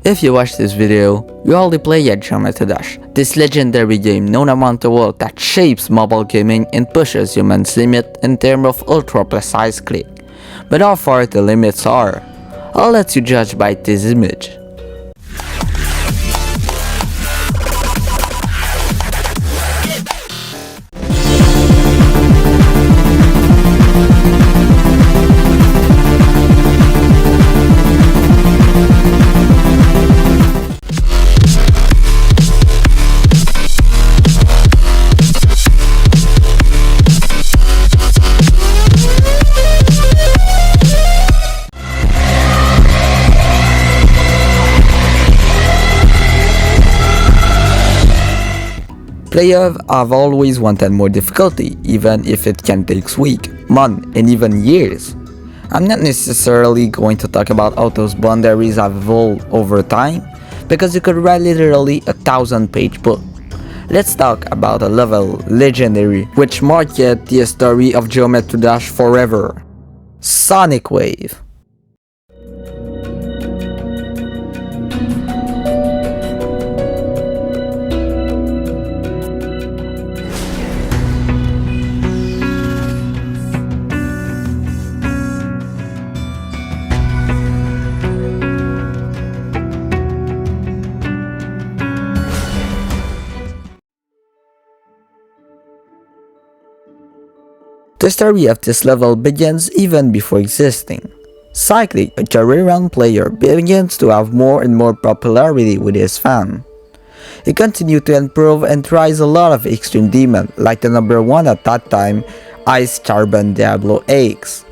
If you watch this video, you already played Geometry Dash, this legendary game known around the world that shapes mobile gaming and pushes humans' limit in terms of ultra-precise click. But how far the limits are, I'll let you judge by this image. Players have always wanted more difficulty, even if it can take weeks, months, and even years. I'm not necessarily going to talk about how those boundaries have evolved over time, because you could write literally a 1000-page book. Let's talk about a level legendary, which marked the history of Geometry Dash forever. Sonic Wave. The story of this level begins even before existing. Cyclic, a career-round player, begins to have more and more popularity with his fans. He continued to improve and tries a lot of extreme demons, like the number one at that time, Ice Carbon Diablo X.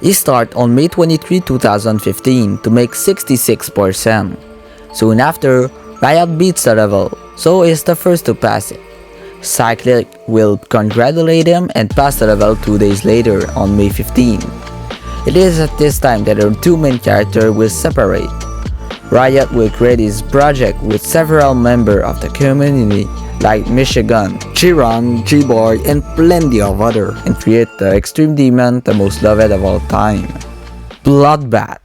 He started on May 23, 2015 to make 66%. Soon after, Riot beats the level, so he's the first to pass it. Cyclic will congratulate him and pass the level 2 days later on May 15. It is at this time that our two main characters will separate. Riot will create his project with several members of the community like Michigan, Chiron, G-Boy, and plenty of others, and create the extreme demon, the most loved of all time, Bloodbath.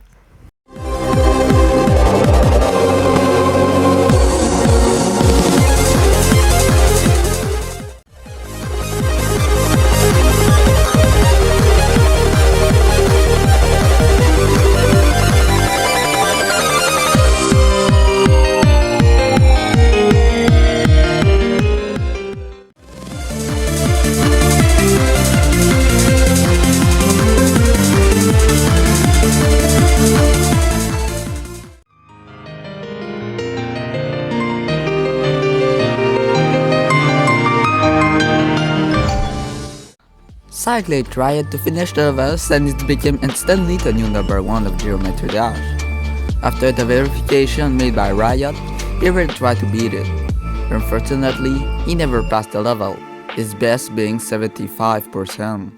Cyclic tried to finish the levels and it became instantly the new number one of Geometry Dash. After the verification made by Riot, people tried to beat it. Unfortunately, he never passed the level, his best being 75%.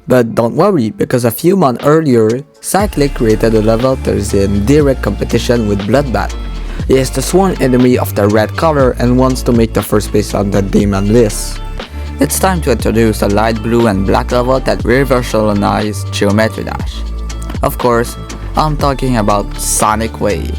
But don't worry, because a few months earlier, Cyclic created a level that is in direct competition with Bloodbath. He is the sworn enemy of the red color and wants to make the first place on the demon list. It's time to introduce a light blue and black level that revolutionized Geometry Dash. Of course, I'm talking about Sonic Wave.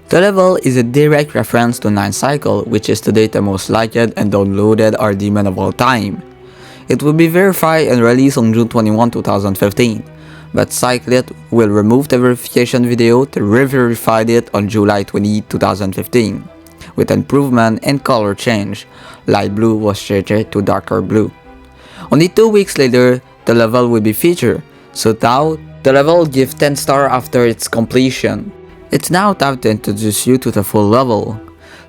The level is a direct reference to 9 Cycle, which is today the most liked and downloaded art demon of all time. It will be verified and released on June 21, 2015, but Cyclic will remove the verification video to re-verify it on July 20, 2015, with improvement in color change. Light blue was changed to darker blue. Only 2 weeks later, the level will be featured, so now the level will give 10 stars after its completion. It's now time to introduce you to the full level.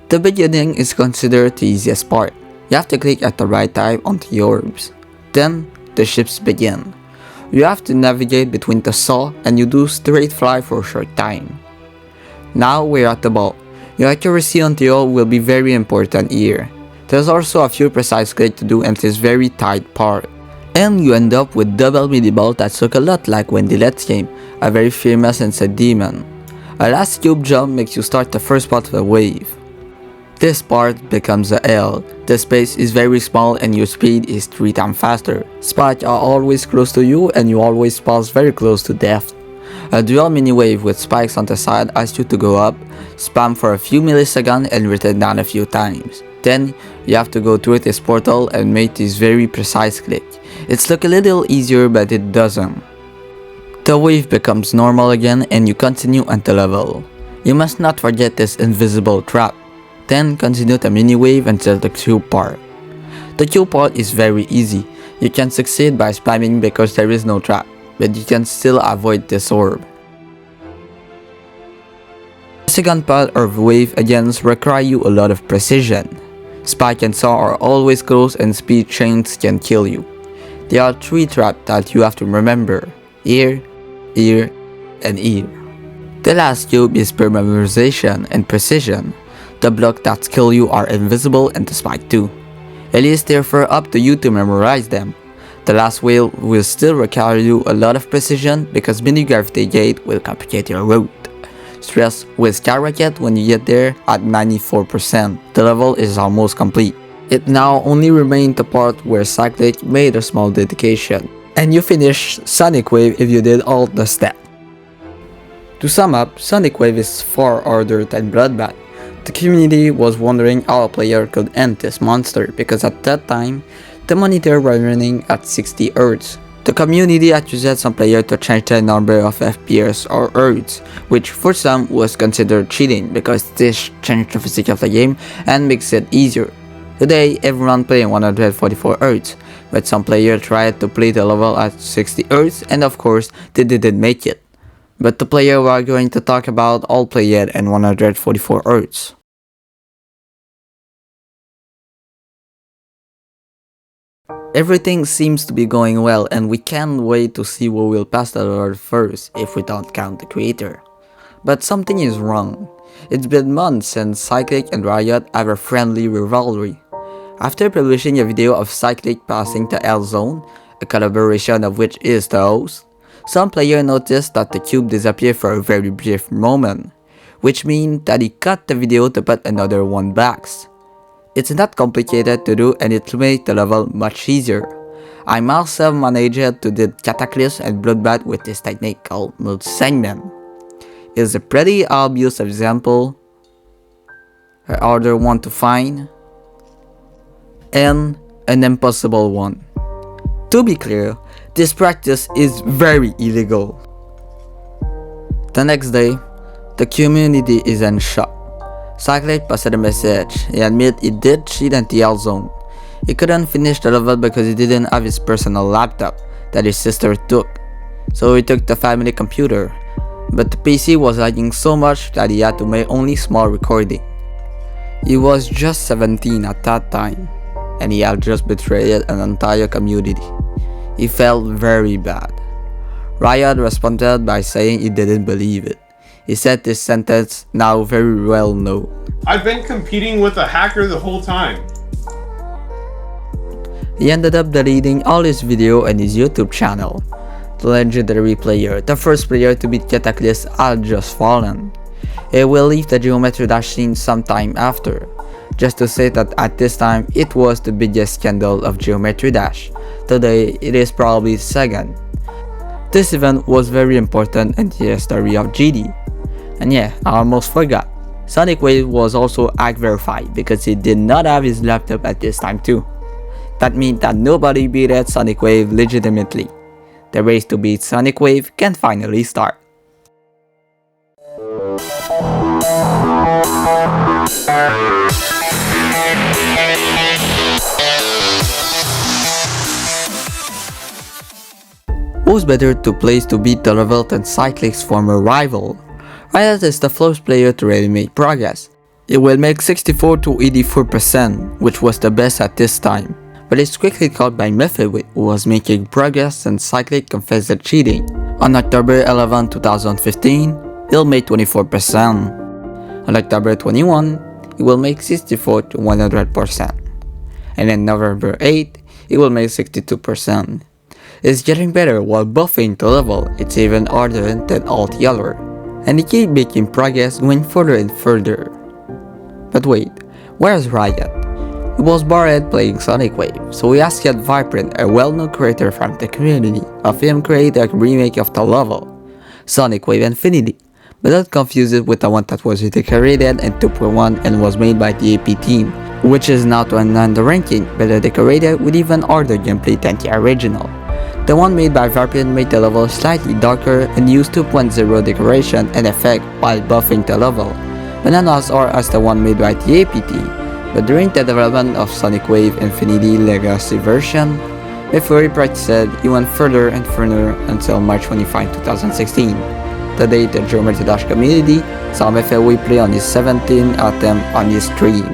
The beginning is considered the easiest part. You have to click at the right time on the orbs. Then, the ships begin. You have to navigate between the saw and you do straight fly for a short time. Now we're at the ball. Your accuracy on the hull will be very important here. There's also a few precise clicks to do in this very tight part. And you end up with double mini ball that look a lot like Wendy Let's Game, a very famous insect demon. A last cube jump makes you start the first part of the wave. This part becomes a L. The space is very small and your speed is 3 times faster. Spikes are always close to you and you always pass very close to death. A dual mini wave with spikes on the side asks you to go up, spam for a few milliseconds and return down a few times. Then you have to go through this portal and make this very precise click. It's look a little easier but it doesn't. The wave becomes normal again and you continue at the level. You must not forget this invisible trap. Then continue the mini wave until the cube part. The cube part is very easy. You can succeed by spamming because there is no trap, but you can still avoid this orb. The second part of wave again require you a lot of precision. Spike and saw are always close and speed chains can kill you. There are 3 traps that you have to remember: here, here, and here. The last cube is per memorization and precision. The blocks that kill you are invisible and the spike too. It is therefore up to you to memorize them. The last wave will still require you a lot of precision because mini gravity gate will complicate your route. Stress will skyrocket when you get there at 94%. The level is almost complete. It now only remains the part where Cyclic made a small dedication, and you finish Sonic Wave if you did all the steps. To sum up, Sonic Wave is far harder than Bloodbath. The community was wondering how a player could end this monster because at that time, the monitor were running at 60 Hz. The community accused some players to change the number of FPS or Hz, which for some was considered cheating because this changed the physics of the game and makes it easier. Today, everyone playing 144 Hz, but some players tried to play the level at 60 Hz and of course they didn't make it. But the player we are going to talk about all play it in 144 Hz. Everything seems to be going well and we can't wait to see who will pass the level first if we don't count the creator. But something is wrong. It's been months since Cyclic and Riot have a friendly rivalry. After publishing a video of Cyclic passing the L zone, a collaboration of which is the host, some players noticed that the cube disappeared for a very brief moment, which means that he cut the video to put another one back. It's not complicated to do and it makes the level much easier. I myself managed to do Cataclysm and Bloodbath with this technique called multi-segment. It's a pretty obvious example, a harder one to find, and an impossible one. To be clear, this practice is very illegal. The next day, the community is in shock. Cyclic posted a message. He admitted he did cheat in the L zone. He couldn't finish the level because he didn't have his personal laptop that his sister took. So he took the family computer. But the PC was lagging so much that he had to make only small recording. He was just 17 at that time, and he had just betrayed an entire community. He felt very bad. Riot responded by saying he didn't believe it. He said this sentence now very well known. I've been competing with a hacker the whole time. He ended up deleting all his video and his YouTube channel. The legendary player, the first player to beat Cataclysm, had just fallen. He will leave the geometry dash scene sometime after. Just to say that at this time, it was the biggest scandal of geometry dash. Today, it is probably second. This event was very important in the history of GD. And yeah, I almost forgot. Sonic Wave was also hack verified because he did not have his laptop at this time too. That means that nobody beat Sonic Wave legitimately. The race to beat Sonic Wave can finally start. Who's better to place to beat the level than Cyclic's former rival? Riot is the first player to really make progress. It will make 64 to 84%, which was the best at this time. But it's quickly caught by Method, who was making progress and Cyclic confessed the cheating. On October 11, 2015, he'll make 24%. On October 21, he will make 64 to 100%. And on November 8, he will make 62%. It's getting better while buffing the level, it's even harder than altogether. And he keeps making progress going further and further. But wait, where's Riot? He was bored playing Sonic Wave, so he asked Vibrant, a well-known creator from the community, of him create a remake of the level, Sonic Wave Infinity, but don't confuse it with the one that was redecorated in 2.1 and was made by the Apteam, which is now 29 the ranking, better decorated with even harder gameplay than the original. The one made by Vibrant made the level slightly darker and used 2.0 decoration and effect while buffing the level, but not as hard as the one made by the Apteam. But during the development of Sonic Wave Infinity Legacy version, before he practiced, he went further and further until March 25, 2016. Today, the Geometry Dash community saw Mefewe play on his 17th attempt on his stream.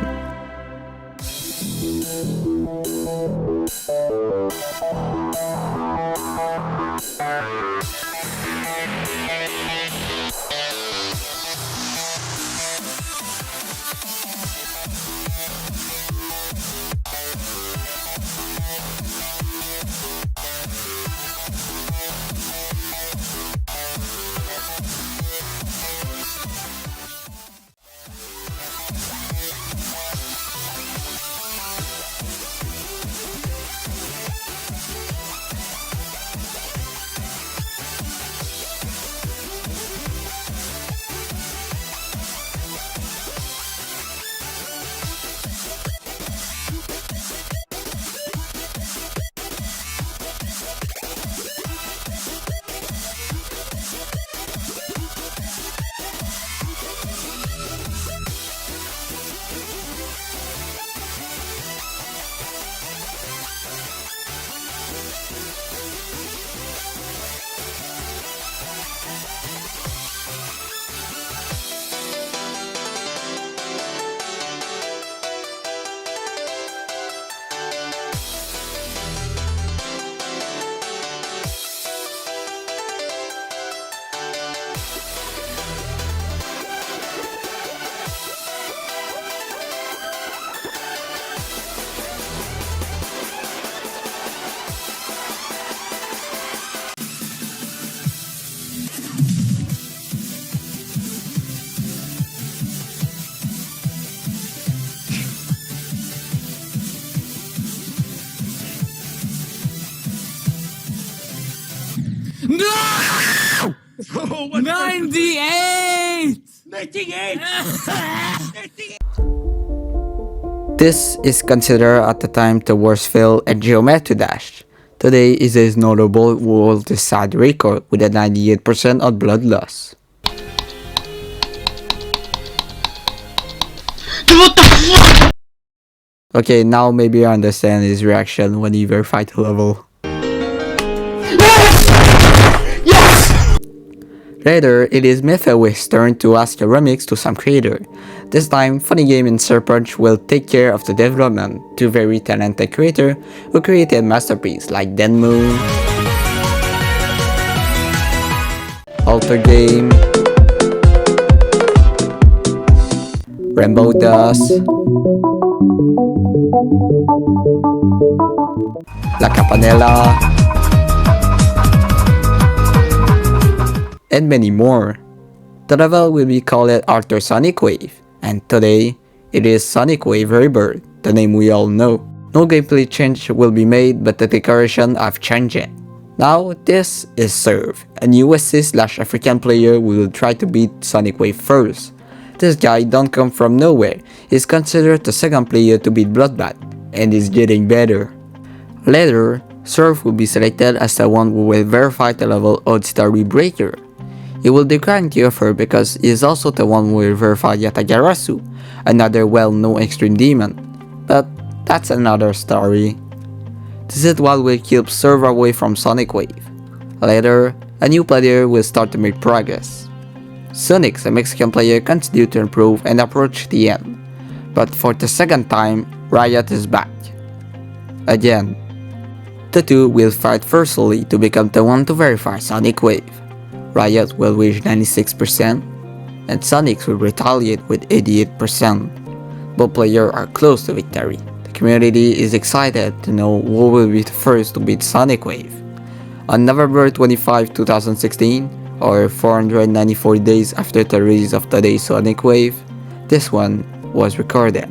No! 98! 98! This is considered at the time the worst fail at Geometry Dash. Today is his notable world decide record with a 98% on blood loss. What the fuck? Okay, now maybe you understand his reaction when he verified the level. Yes! Later, it is Mefewe's turn to ask a remix to some creator. This time, Funny Game and Serpent will take care of the development, two very talented creators who created masterpieces like Denmu, Alter Game, Rainbow Dust, La Campanella, and many more. The level will be called After Sonic Wave, and today it is Sonic Wave Rebirth, the name we all know. No gameplay change will be made, but the decoration have changed. Now this is Serve, a USC/African player who will try to beat Sonic Wave first. This guy don't come from nowhere, he's considered the second player to beat Bloodbath, and is getting better. Later, Surf will be selected as the one who will verify the level Auditory Breaker. It will decline the offer because he is also the one who will verify Yatagarasu, another well-known extreme demon. But that's another story. This is what will keep Surf away from Sonic Wave. Later, a new player will start to make progress. Sonic, the Mexican player, continued to improve and approach the end. But for the second time, Riot is back. Again. The two will fight fiercely to become the one to verify Sonic Wave. Riot will reach 96%, and Sonic will retaliate with 88%. Both players are close to victory. The community is excited to know who will be the first to beat Sonic Wave. On November 25, 2016, or 494 days after the release of today's Sonic Wave, this one was recorded.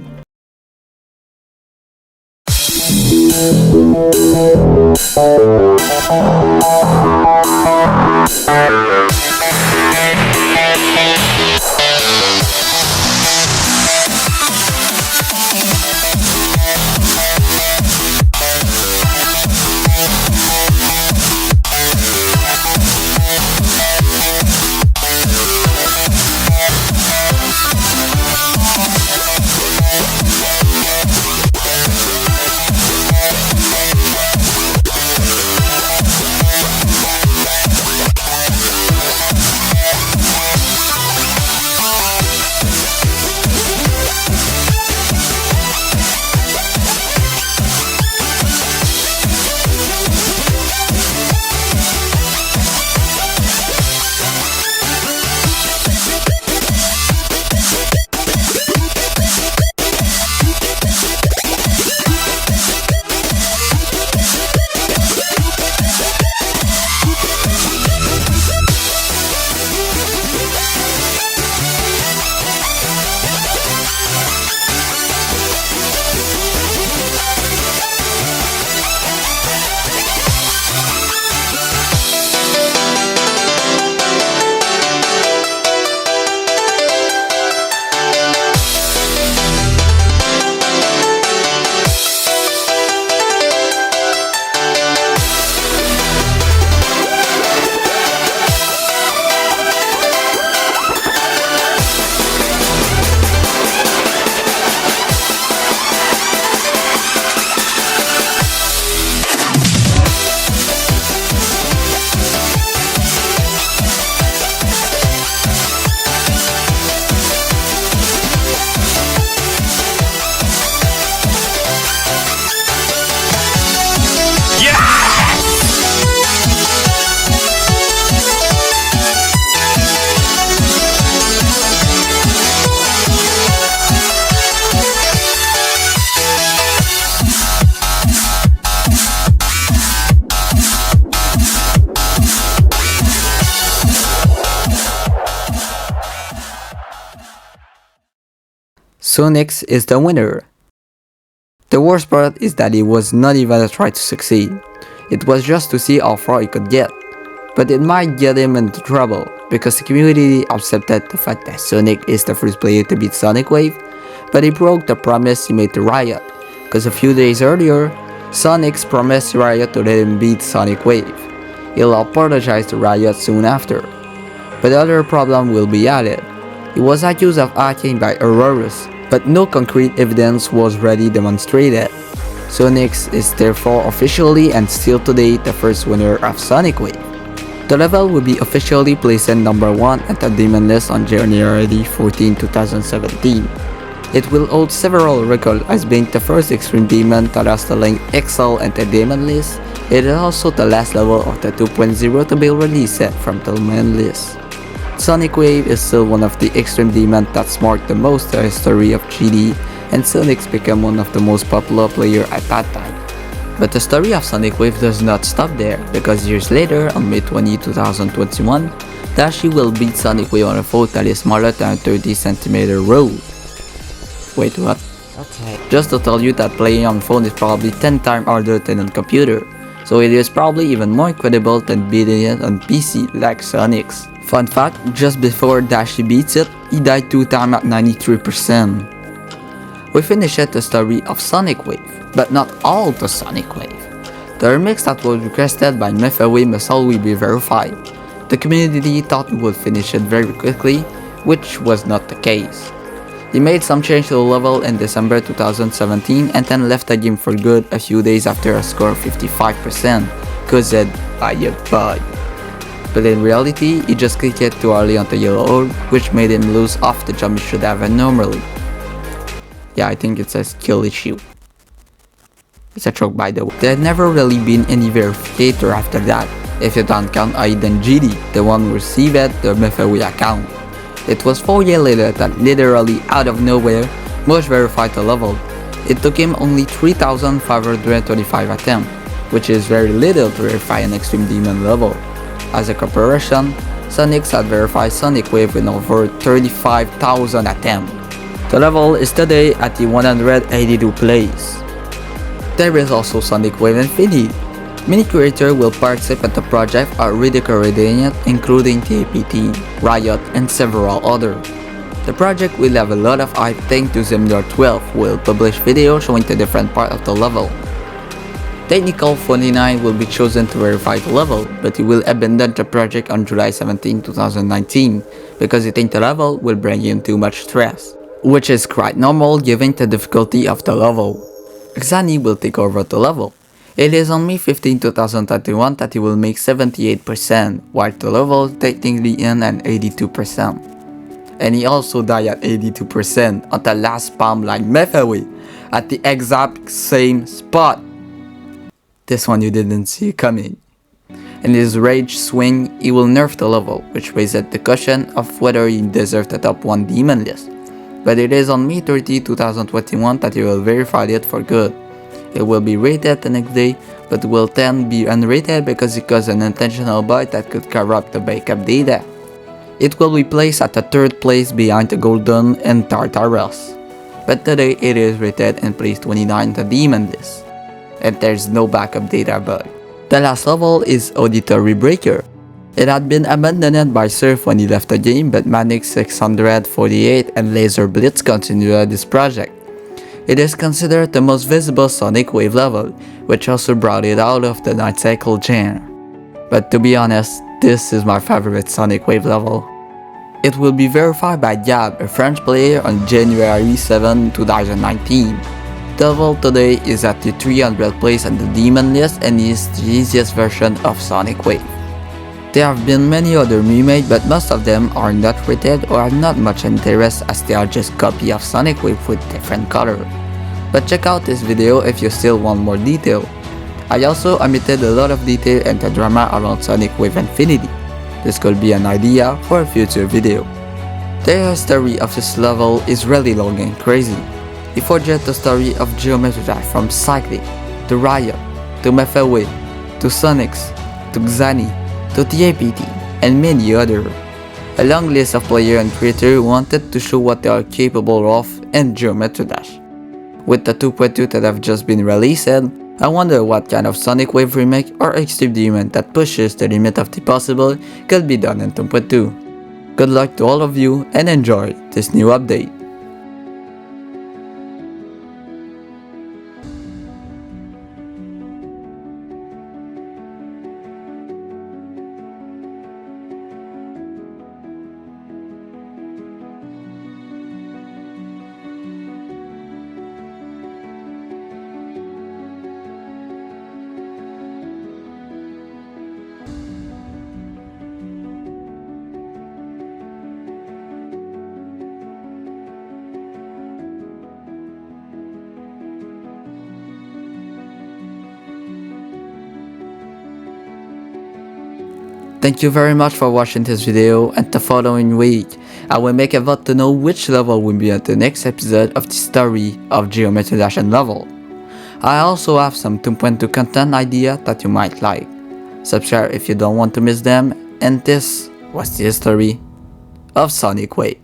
Sonic is the winner. The worst part is that it was not even a try to succeed. It was just to see how far it could get. But it might get him into trouble because the community accepted the fact that Sonic is the first player to beat Sonic Wave, but he broke the promise he made to Riot, because a few days earlier, Sonic promised Riot to let him beat Sonic Wave. He'll apologize to Riot soon after. But the other problem will be added. He was accused of hacking by Aurorus, but no concrete evidence was ready demonstrated. Sonic is therefore officially and still today the first winner of Sonic Wave. The level will be officially placed at number 1 at the Demon list on January 14, 2017. It will hold several records as being the first Extreme Demon to last the length XL and the Demon list. It is also the last level of the 2.0 to be released set from the main list. Sonic Wave is still one of the Extreme Demons that's marked the most the history of GD, and Sonic became one of the most popular players at that time. But the story of Sonic Wave does not stop there, because years later, on May 20, 2021, Dashi will beat Sonic Wave on a phone that is smaller than a 30cm road. Wait, what? Okay. Just to tell you that playing on phone is probably 10 times harder than on computer, so it is probably even more credible than beating it on PC like Sonic's. Fun fact, just before Dashi beats it, he died 2 times at 93%. We finished the story of Sonic Wave, but not all the Sonic Wave. The remix that was requested by Mefaway must always be verified. The community thought he would finish it very quickly, which was not the case. He made some change to the level in December 2017 and then left the game for good a few days after a score of 55%, caused by a bug. But in reality, he just clicked it too early on the yellow orb, which made him lose half the jump he should have normally. Yeah, I think it's a skill issue. It's a joke by the way. There had never really been any verificator after that, if you don't count Aiden GD, the one who received the Mefaway account. It was 4 years later that literally out of nowhere, Mosh verified the level. It took him only 3,525 attempts, which is very little to verify an Extreme Demon level. As a comparison, Sonic had verified Sonic Wave in over 35,000 attempts. The level is today at the 182 place. There is also Sonic Wave Infinity. Many creators will participate in the project or redecorating it, including the Apteam, Riot, and several others. The project will have a lot of hype thanks to Zimler 12, who will publish videos showing the different parts of the level. Technical 49 will be chosen to verify the level, but he will abandon the project on July 17, 2019, because he thinks the level will bring him too much stress, which is quite normal given the difficulty of the level. Xani will take over the level. It is on May 15, 2021 that he will make 78%, while the level technically ends at 82%. And he also died at 82% on the last spam like Mefaway, at the exact same spot. This one you didn't see coming. In his rage swing, he will nerf the level, which raises the question of whether he deserves the top 1 demon list. But it is on May 30, 2021 that he will verify it for good. It will be rated the next day, but will then be unrated because it caused an intentional bug that could corrupt the backup data. It will be placed at the 3rd place behind the Golden and Tartarus. But today it is rated in place 29 on the demon list, and there's no backup data bug. The last level is Auditory Breaker. It had been abandoned by Surf when he left the game, but Manic 648 and Laser Blitz continued this project. It is considered the most visible Sonic Wave level, which also brought it out of the Night Cycle genre. But to be honest, this is my favorite Sonic Wave level. It will be verified by Gab, a French player, on January 7, 2019. The level today is at the 300th place on the demon list and is the easiest version of Sonic Wave. There have been many other remakes, but most of them are not rated or have not much interest as they are just copies of Sonic Wave with different color. But check out this video if you still want more detail. I also omitted a lot of detail and the drama around Sonic Wave Infinity. This could be an idea for a future video. The history of this level is really long and crazy. It forgets the story of Geometry Dash from Cyclic, to Riot, to Mefaway, to Sonics, to Xani, to the Apteam, and many others. A long list of players and creators who wanted to show what they are capable of in Geometry Dash. With the 2.2 that have just been released, I wonder what kind of Sonic Wave remake or Extreme Demon that pushes the limit of the possible could be done in 2.2. Good luck to all of you and enjoy this new update. Thank you very much for watching this video, and the following week, I will make a vote to know which level will be at the next episode of the story of Geometry Dash level. I also have some 2.2 content idea that you might like. Subscribe if you don't want to miss them, and this was the history of Sonic Wave.